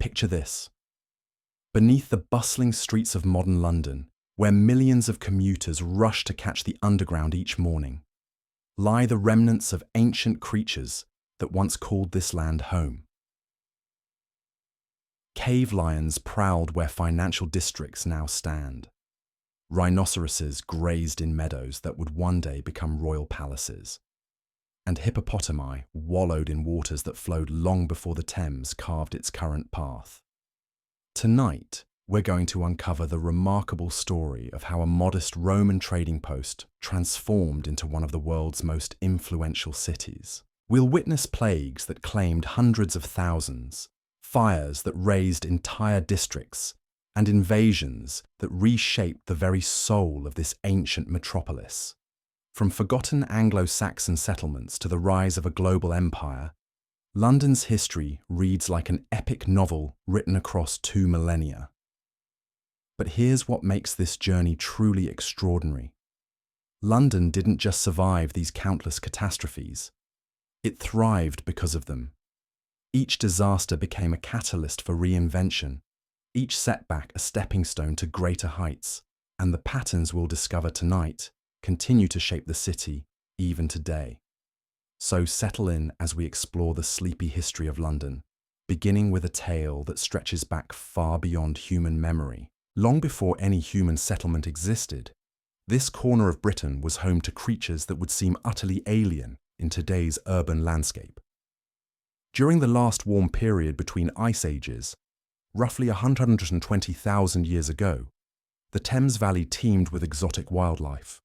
Picture this. Beneath the bustling streets of modern London, where millions of commuters rush to catch the Underground each morning, lie the remnants of ancient creatures that once called this land home. Cave lions prowled where financial districts now stand. Rhinoceroses grazed in meadows that would one day become royal palaces. And hippopotami wallowed in waters that flowed long before the Thames carved its current path. Tonight, we're going to uncover the remarkable story of how a modest Roman trading post transformed into one of the world's most influential cities. We'll witness plagues that claimed hundreds of thousands, fires that razed entire districts, and invasions that reshaped the very soul of this ancient metropolis. From forgotten Anglo-Saxon settlements to the rise of a global empire, London's history reads like an epic novel written across 2 millennia. But here's what makes this journey truly extraordinary. London didn't just survive these countless catastrophes. It thrived because of them. Each disaster became a catalyst for reinvention, each setback a stepping stone to greater heights, and the patterns we'll discover tonight continue to shape the city even today. So settle in as we explore the sleepy history of London, beginning with a tale that stretches back far beyond human memory. Long before any human settlement existed, this corner of Britain was home to creatures that would seem utterly alien in today's urban landscape. During the last warm period between ice ages, roughly 120,000 years ago, the Thames Valley teemed with exotic wildlife.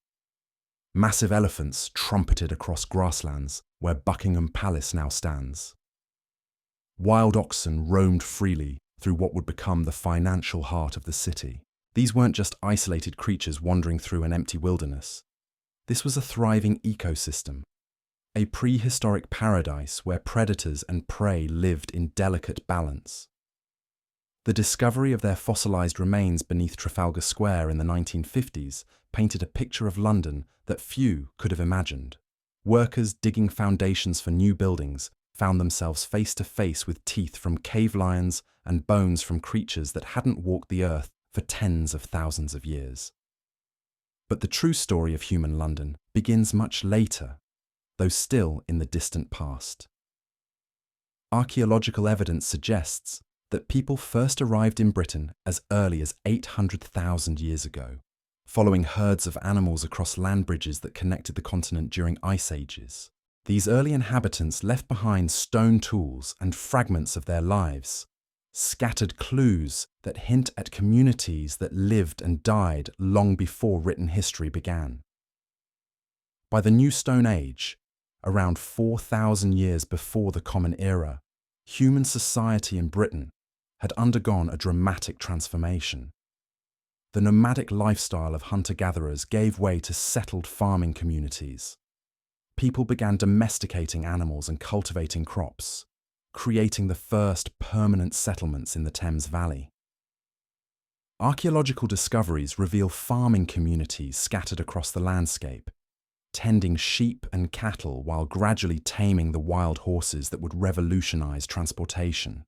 Massive elephants trumpeted across grasslands where Buckingham Palace now stands. Wild oxen roamed freely through what would become the financial heart of the city. These weren't just isolated creatures wandering through an empty wilderness. This was a thriving ecosystem, a prehistoric paradise where predators and prey lived in delicate balance. The discovery of their fossilized remains beneath Trafalgar Square in the 1950s painted a picture of London that few could have imagined. Workers digging foundations for new buildings found themselves face to face with teeth from cave lions and bones from creatures that hadn't walked the earth for tens of thousands of years. But the true story of human London begins much later, though still in the distant past. Archaeological evidence suggests that people first arrived in Britain as early as 800,000 years ago, following herds of animals across land bridges that connected the continent during ice ages. These early inhabitants left behind stone tools and fragments of their lives, scattered clues that hint at communities that lived and died long before written history began. By the New Stone Age, around 4,000 years before the Common Era, human society in Britain had undergone a dramatic transformation. The nomadic lifestyle of hunter-gatherers gave way to settled farming communities. People began domesticating animals and cultivating crops, creating the first permanent settlements in the Thames Valley. Archaeological discoveries reveal farming communities scattered across the landscape, tending sheep and cattle while gradually taming the wild horses that would revolutionize transportation.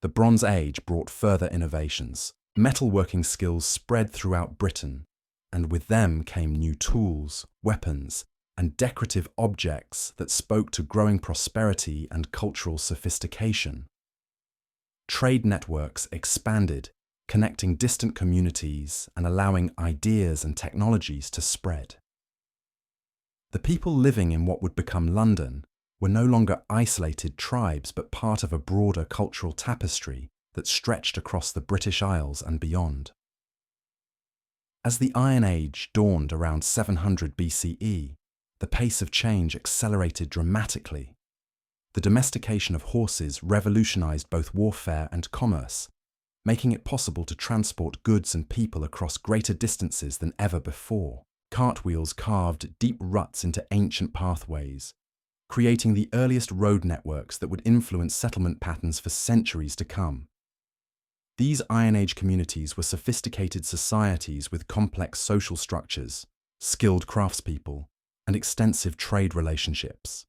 The Bronze Age brought further innovations. Metalworking skills spread throughout Britain, and with them came new tools, weapons, and decorative objects that spoke to growing prosperity and cultural sophistication. Trade networks expanded, connecting distant communities and allowing ideas and technologies to spread. The people living in what would become London were no longer isolated tribes but part of a broader cultural tapestry that stretched across the British Isles and beyond. As the Iron Age dawned around 700 BCE, the pace of change accelerated dramatically. The domestication of horses revolutionized both warfare and commerce, making it possible to transport goods and people across greater distances than ever before. Cartwheels carved deep ruts into ancient pathways, creating the earliest road networks that would influence settlement patterns for centuries to come. These Iron Age communities were sophisticated societies with complex social structures, skilled craftspeople, and extensive trade relationships.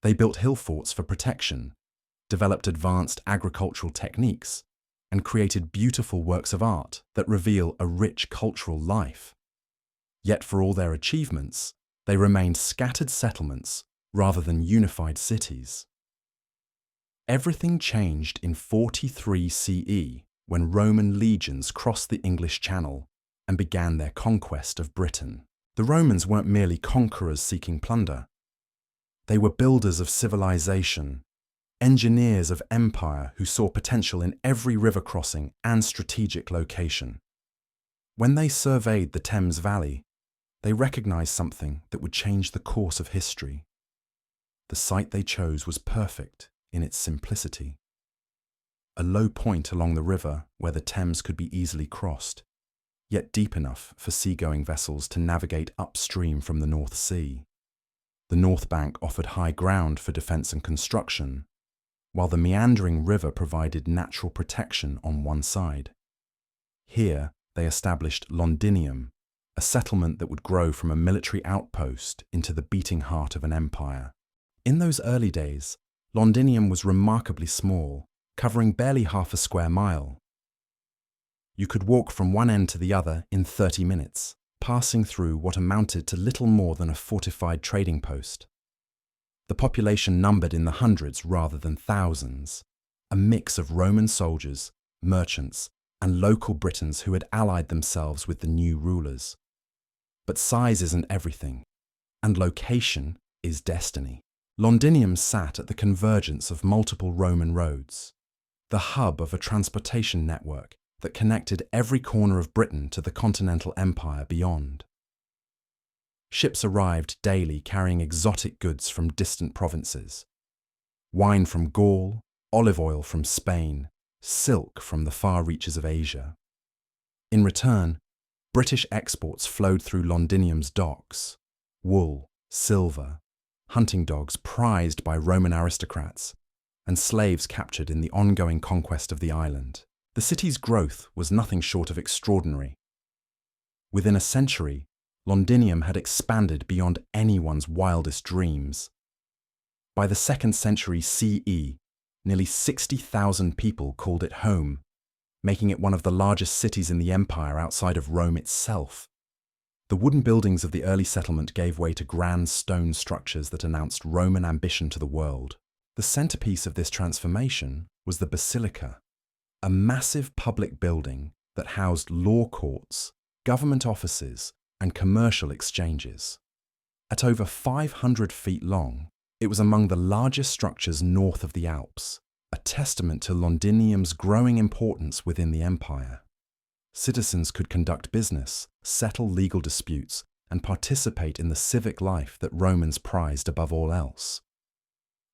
They built hill forts for protection, developed advanced agricultural techniques, and created beautiful works of art that reveal a rich cultural life. Yet for all their achievements, they remained scattered settlements rather than unified cities. Everything changed in 43 CE when Roman legions crossed the English Channel and began their conquest of Britain. The Romans weren't merely conquerors seeking plunder. They were builders of civilization, engineers of empire who saw potential in every river crossing and strategic location. When they surveyed the Thames Valley, they recognized something that would change the course of history. The site they chose was perfect in its simplicity. A low point along the river where the Thames could be easily crossed, yet deep enough for seagoing vessels to navigate upstream from the North Sea. The north bank offered high ground for defence and construction, while the meandering river provided natural protection on one side. Here, they established Londinium, a settlement that would grow from a military outpost into the beating heart of an empire. In those early days, Londinium was remarkably small, covering barely half a square mile. You could walk from one end to the other in 30 minutes, passing through what amounted to little more than a fortified trading post. The population numbered in the hundreds rather than thousands, a mix of Roman soldiers, merchants, and local Britons who had allied themselves with the new rulers. But size isn't everything, and location is destiny. Londinium sat at the convergence of multiple Roman roads, the hub of a transportation network that connected every corner of Britain to the continental empire beyond. Ships arrived daily carrying exotic goods from distant provinces. Wine from Gaul, olive oil from Spain, silk from the far reaches of Asia. In return, British exports flowed through Londinium's docks: wool, silver, hunting dogs prized by Roman aristocrats, and slaves captured in the ongoing conquest of the island. The city's growth was nothing short of extraordinary. Within a century, Londinium had expanded beyond anyone's wildest dreams. By the 2nd century CE, nearly 60,000 people called it home, making it one of the largest cities in the empire outside of Rome itself. The wooden buildings of the early settlement gave way to grand stone structures that announced Roman ambition to the world. The centerpiece of this transformation was the Basilica, a massive public building that housed law courts, government offices, and commercial exchanges. At over 500 feet long, it was among the largest structures north of the Alps, a testament to Londinium's growing importance within the empire. Citizens could conduct business, settle legal disputes, and participate in the civic life that Romans prized above all else.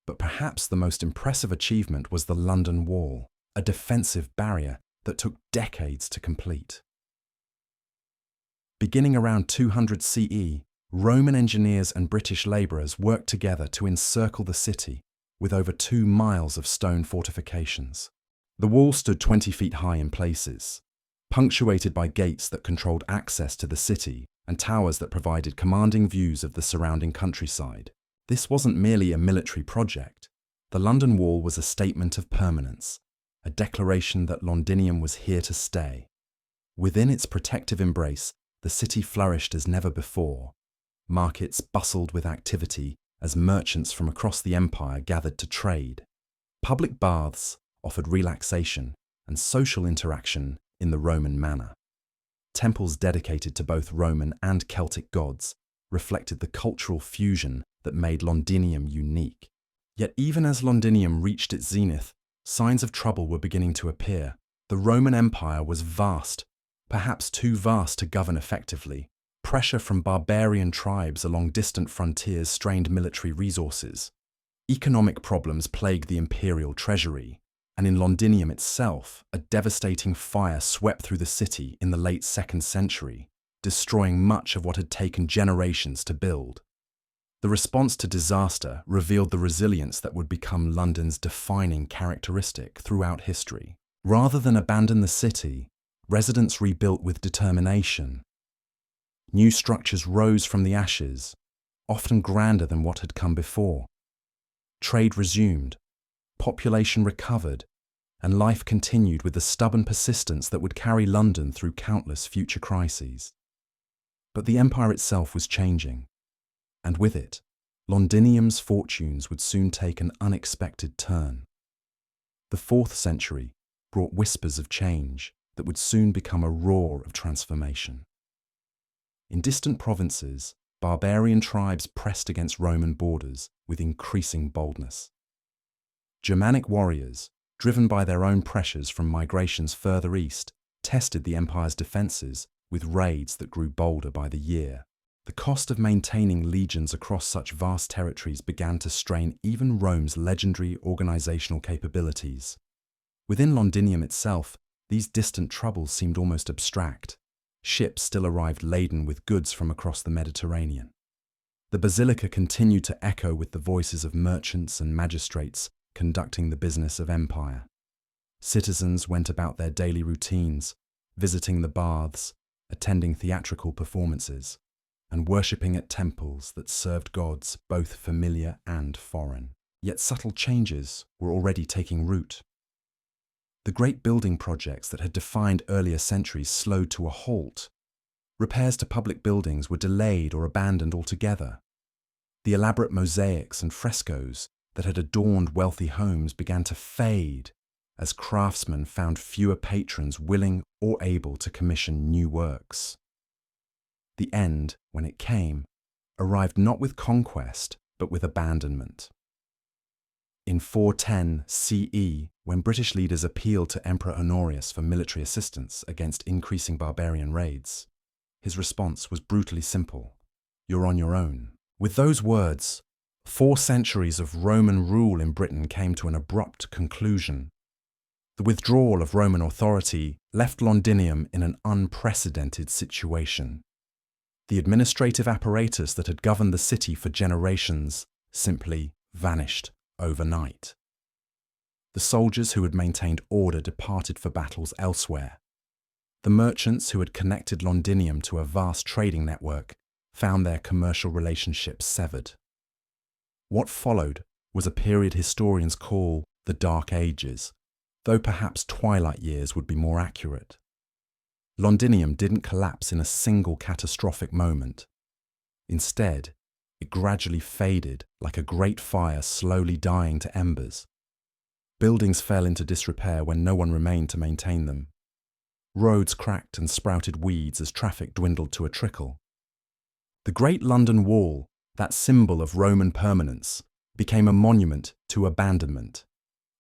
But perhaps the most impressive achievement was the London Wall, a defensive barrier that took decades to complete. Beginning around 200 CE, Roman engineers and British labourers worked together to encircle the city with over 2 miles of stone fortifications. The wall stood 20 feet high in places, punctuated by gates that controlled access to the city and towers that provided commanding views of the surrounding countryside. This wasn't merely a military project. The London Wall was a statement of permanence, a declaration that Londinium was here to stay. Within its protective embrace, the city flourished as never before. Markets bustled with activity as merchants from across the empire gathered to trade. Public baths offered relaxation and social interaction in the Roman manner. Temples dedicated to both Roman and Celtic gods reflected the cultural fusion that made Londinium unique. Yet even as Londinium reached its zenith, signs of trouble were beginning to appear. The Roman Empire was vast, perhaps too vast to govern effectively. Pressure from barbarian tribes along distant frontiers strained military resources. Economic problems plagued the imperial treasury, and in Londinium itself, a devastating fire swept through the city in the late 2nd century, destroying much of what had taken generations to build. The response to disaster revealed the resilience that would become London's defining characteristic throughout history. Rather than abandon the city, residents rebuilt with determination. New structures rose from the ashes, often grander than what had come before. Trade resumed, population recovered, and life continued with the stubborn persistence that would carry London through countless future crises. But the empire itself was changing, and with it, Londinium's fortunes would soon take an unexpected turn. The 4th century brought whispers of change that would soon become a roar of transformation. In distant provinces, barbarian tribes pressed against Roman borders with increasing boldness. Germanic warriors, driven by their own pressures from migrations further east, tested the empire's defences with raids that grew bolder by the year. The cost of maintaining legions across such vast territories began to strain even Rome's legendary organisational capabilities. Within Londinium itself, these distant troubles seemed almost abstract. Ships still arrived laden with goods from across the Mediterranean. The basilica continued to echo with the voices of merchants and magistrates conducting the business of empire. Citizens went about their daily routines, visiting the baths, attending theatrical performances, and worshipping at temples that served gods both familiar and foreign. Yet subtle changes were already taking root. The great building projects that had defined earlier centuries slowed to a halt. Repairs to public buildings were delayed or abandoned altogether. The elaborate mosaics and frescoes that had adorned wealthy homes began to fade as craftsmen found fewer patrons willing or able to commission new works. The end, when it came, arrived not with conquest, but with abandonment. In 410 CE, when British leaders appealed to Emperor Honorius for military assistance against increasing barbarian raids, his response was brutally simple: "You're on your own." With those words, 4 centuries of Roman rule in Britain came to an abrupt conclusion. The withdrawal of Roman authority left Londinium in an unprecedented situation. The administrative apparatus that had governed the city for generations simply vanished overnight. The soldiers who had maintained order departed for battles elsewhere. The merchants who had connected Londinium to a vast trading network found their commercial relationships severed. What followed was a period historians call the Dark Ages, though perhaps twilight years would be more accurate. Londinium didn't collapse in a single catastrophic moment. Instead, it gradually faded like a great fire slowly dying to embers. Buildings fell into disrepair when no one remained to maintain them. Roads cracked and sprouted weeds as traffic dwindled to a trickle. The Great London Wall, that symbol of Roman permanence, became a monument to abandonment.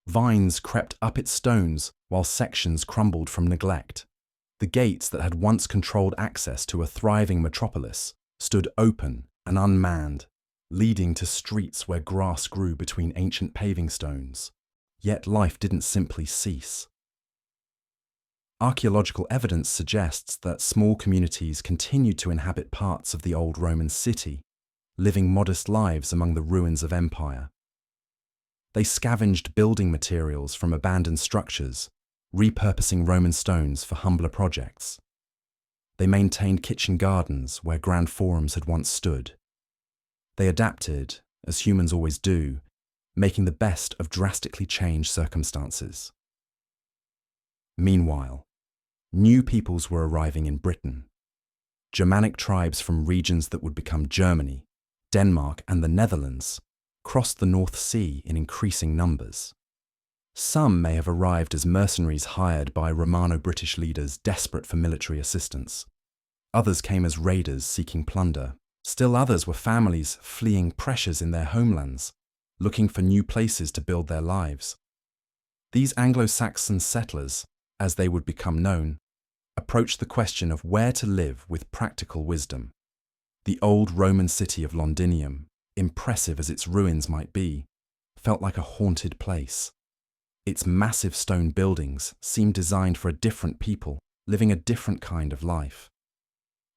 Vines crept up its stones while sections crumbled from neglect. The gates that had once controlled access to a thriving metropolis stood open and unmanned, leading to streets where grass grew between ancient paving stones. Yet life didn't simply cease. Archaeological evidence suggests that small communities continued to inhabit parts of the old Roman city, living modest lives among the ruins of empire. They scavenged building materials from abandoned structures, repurposing Roman stones for humbler projects. They maintained kitchen gardens where grand forums had once stood. They adapted, as humans always do, making the best of drastically changed circumstances. Meanwhile, new peoples were arriving in Britain. Germanic tribes from regions that would become Germany, Denmark, and the Netherlands crossed the North Sea in increasing numbers. Some may have arrived as mercenaries hired by Romano-British leaders desperate for military assistance. Others came as raiders seeking plunder. Still others were families fleeing pressures in their homelands, looking for new places to build their lives. These Anglo-Saxon settlers, as they would become known, approached the question of where to live with practical wisdom. The old Roman city of Londinium, impressive as its ruins might be, felt like a haunted place. Its massive stone buildings seemed designed for a different people, living a different kind of life.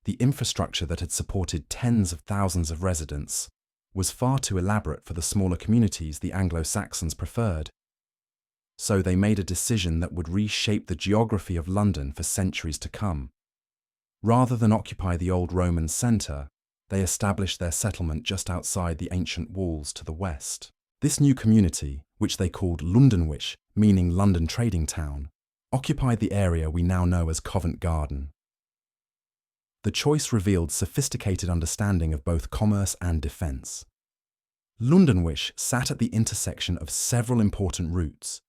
The infrastructure that had supported tens of thousands of residents was far too elaborate for the smaller communities the Anglo-Saxons preferred. So they made a decision that would reshape the geography of London for centuries to come. Rather than occupy the old Roman centre, they established their settlement just outside the ancient walls to the west. This new community which they called Londonwich, meaning London trading town, occupied the area we now know as Covent Garden. The choice revealed sophisticated understanding of both commerce and defence. Londonwich sat at the intersection of several important routes,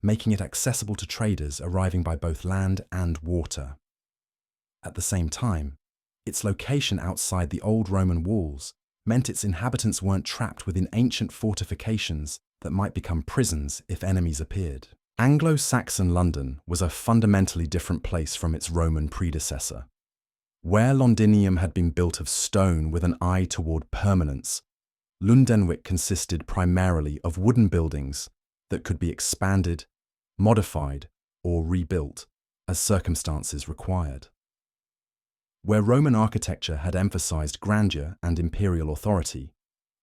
making it accessible to traders arriving by both land and water. At the same time, its location outside the old Roman walls meant its inhabitants weren't trapped within ancient fortifications that might become prisons if enemies appeared. Anglo-Saxon London was a fundamentally different place from its Roman predecessor. Where Londinium had been built of stone with an eye toward permanence, Lundenwic consisted primarily of wooden buildings that could be expanded, modified, or rebuilt as circumstances required. Where Roman architecture had emphasized grandeur and imperial authority,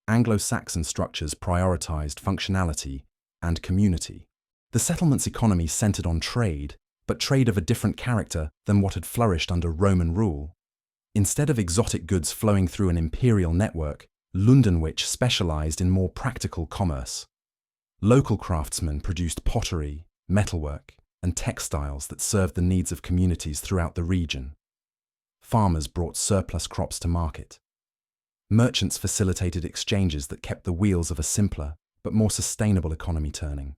Anglo-Saxon structures prioritized functionality and community. The settlement's economy centered on trade, but trade of a different character than what had flourished under Roman rule. Instead of exotic goods flowing through an imperial network, Londonwich specialized in more practical commerce. Local craftsmen produced pottery, metalwork, and textiles that served the needs of communities throughout the region. Farmers brought surplus crops to market. Merchants facilitated exchanges that kept the wheels of a simpler but more sustainable economy turning.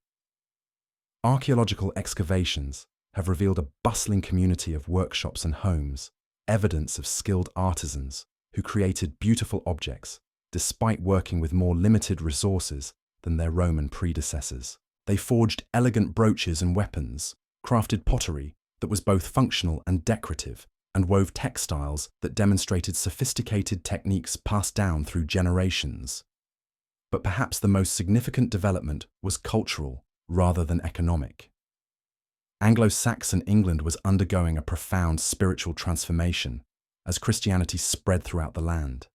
Archaeological excavations have revealed a bustling community of workshops and homes, evidence of skilled artisans who created beautiful objects despite working with more limited resources than their Roman predecessors. They forged elegant brooches and weapons, crafted pottery that was both functional and decorative, and wove textiles that demonstrated sophisticated techniques passed down through generations. But perhaps the most significant development was cultural rather than economic. Anglo-Saxon England was undergoing a profound spiritual transformation as Christianity spread throughout the land.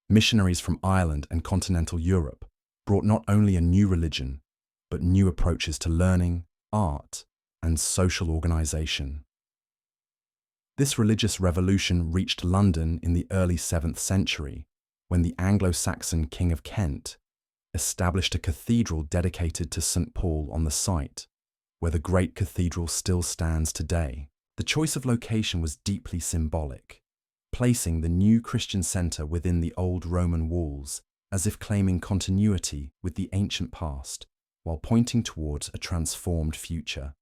Missionaries from Ireland and continental Europe brought not only a new religion, but new approaches to learning, art, and social organization. This religious revolution reached London in the early 7th century, when the Anglo-Saxon King of Kent established a cathedral dedicated to St. Paul on the site, where the great cathedral still stands today. The choice of location was deeply symbolic, placing the new Christian centre within the old Roman walls, as if claiming continuity with the ancient past, while pointing towards a transformed future.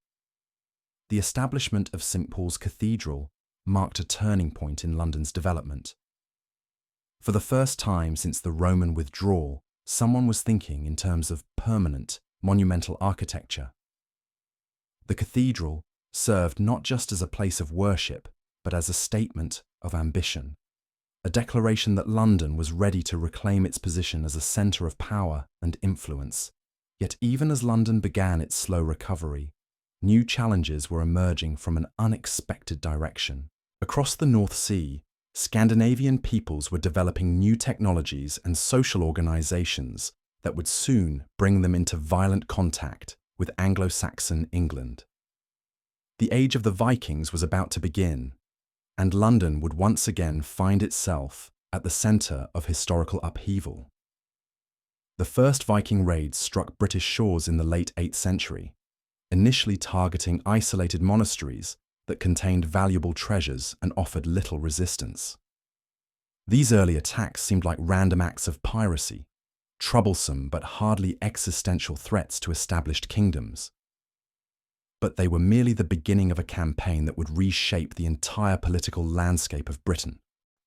The establishment of St. Paul's Cathedral marked a turning point in London's development. For the first time since the Roman withdrawal, someone was thinking in terms of permanent, monumental architecture. The cathedral served not just as a place of worship, but as a statement of ambition, a declaration that London was ready to reclaim its position as a centre of power and influence. Yet even as London began its slow recovery, new challenges were emerging from an unexpected direction. Across the North Sea, Scandinavian peoples were developing new technologies and social organizations that would soon bring them into violent contact with Anglo-Saxon England. The age of the Vikings was about to begin, and London would once again find itself at the center of historical upheaval. The first Viking raids struck British shores in the late 8th century, initially targeting isolated monasteries that contained valuable treasures and offered little resistance. These early attacks seemed like random acts of piracy, troublesome but hardly existential threats to established kingdoms. But they were merely the beginning of a campaign that would reshape the entire political landscape of Britain.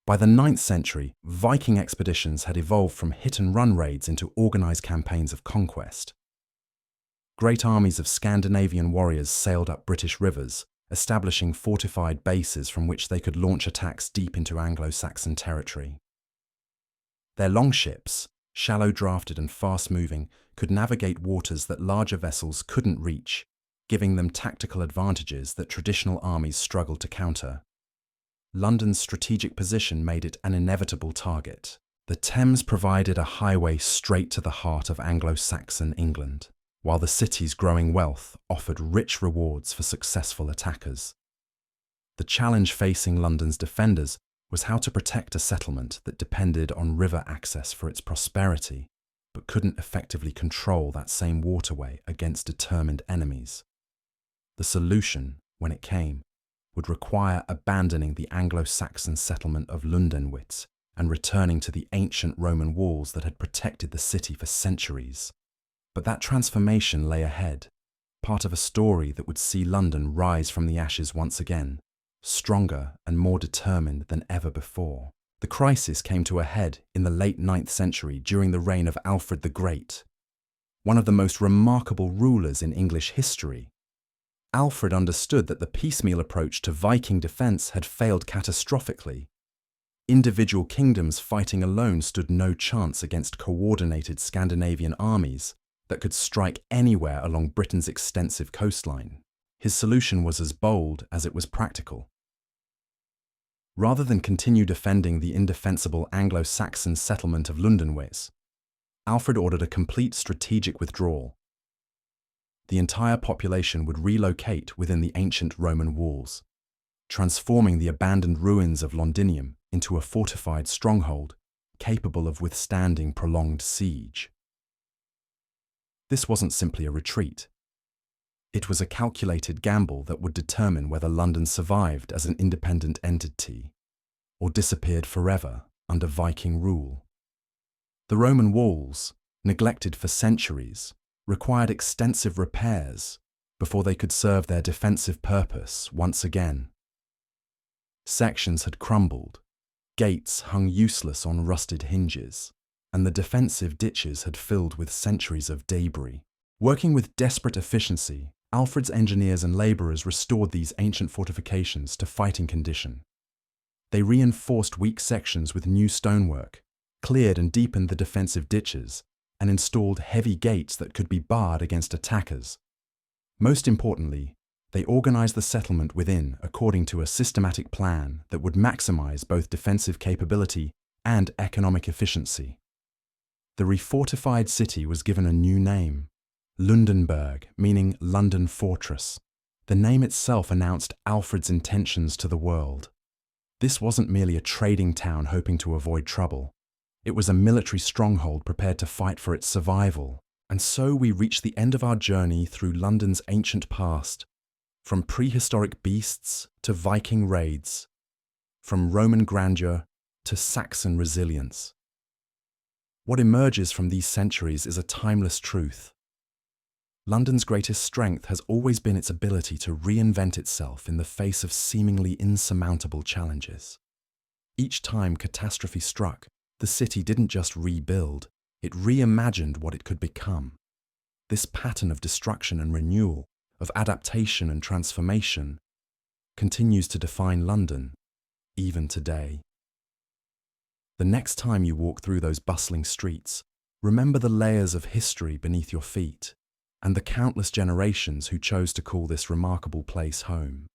By the 9th century, Viking expeditions had evolved from hit-and-run raids into organized campaigns of conquest. Great armies of Scandinavian warriors sailed up British rivers, establishing fortified bases from which they could launch attacks deep into Anglo-Saxon territory. Their longships, shallow-drafted and fast-moving, could navigate waters that larger vessels couldn't reach, giving them tactical advantages that traditional armies struggled to counter. London's strategic position made it an inevitable target. The Thames provided a highway straight to the heart of Anglo-Saxon England, while the city's growing wealth offered rich rewards for successful attackers. The challenge facing London's defenders was how to protect a settlement that depended on river access for its prosperity, but couldn't effectively control that same waterway against determined enemies. The solution, when it came, would require abandoning the Anglo-Saxon settlement of Lundenwitz and returning to the ancient Roman walls that had protected the city for centuries. But that transformation lay ahead, part of a story that would see London rise from the ashes once again, stronger and more determined than ever before. The crisis came to a head in the late 9th century during the reign of Alfred the Great, one of the most remarkable rulers in English history. Alfred understood that the piecemeal approach to Viking defence had failed catastrophically. Individual kingdoms fighting alone stood no chance against coordinated Scandinavian armies that could strike anywhere along Britain's extensive coastline. His solution was as bold as it was practical. Rather than continue defending the indefensible Anglo-Saxon settlement of Lundenwitz, Alfred ordered a complete strategic withdrawal. The entire population would relocate within the ancient Roman walls, transforming the abandoned ruins of Londinium into a fortified stronghold capable of withstanding prolonged siege. This wasn't simply a retreat. It was a calculated gamble that would determine whether London survived as an independent entity or disappeared forever under Viking rule. The Roman walls, neglected for centuries, required extensive repairs before they could serve their defensive purpose once again. Sections had crumbled, gates hung useless on rusted hinges, and the defensive ditches had filled with centuries of debris. Working with desperate efficiency, Alfred's engineers and labourers restored these ancient fortifications to fighting condition. They reinforced weak sections with new stonework, cleared and deepened the defensive ditches, and installed heavy gates that could be barred against attackers. Most importantly, they organised the settlement within according to a systematic plan that would maximise both defensive capability and economic efficiency. The refortified city was given a new name, Lundenburg, meaning London Fortress. The name itself announced Alfred's intentions to the world. This wasn't merely a trading town hoping to avoid trouble. It was a military stronghold prepared to fight for its survival. And so we reach the end of our journey through London's ancient past, from prehistoric beasts to Viking raids, from Roman grandeur to Saxon resilience. What emerges from these centuries is a timeless truth. London's greatest strength has always been its ability to reinvent itself in the face of seemingly insurmountable challenges. Each time catastrophe struck, the city didn't just rebuild, it reimagined what it could become. This pattern of destruction and renewal, of adaptation and transformation, continues to define London, even today. The next time you walk through those bustling streets, remember the layers of history beneath your feet, and the countless generations who chose to call this remarkable place home.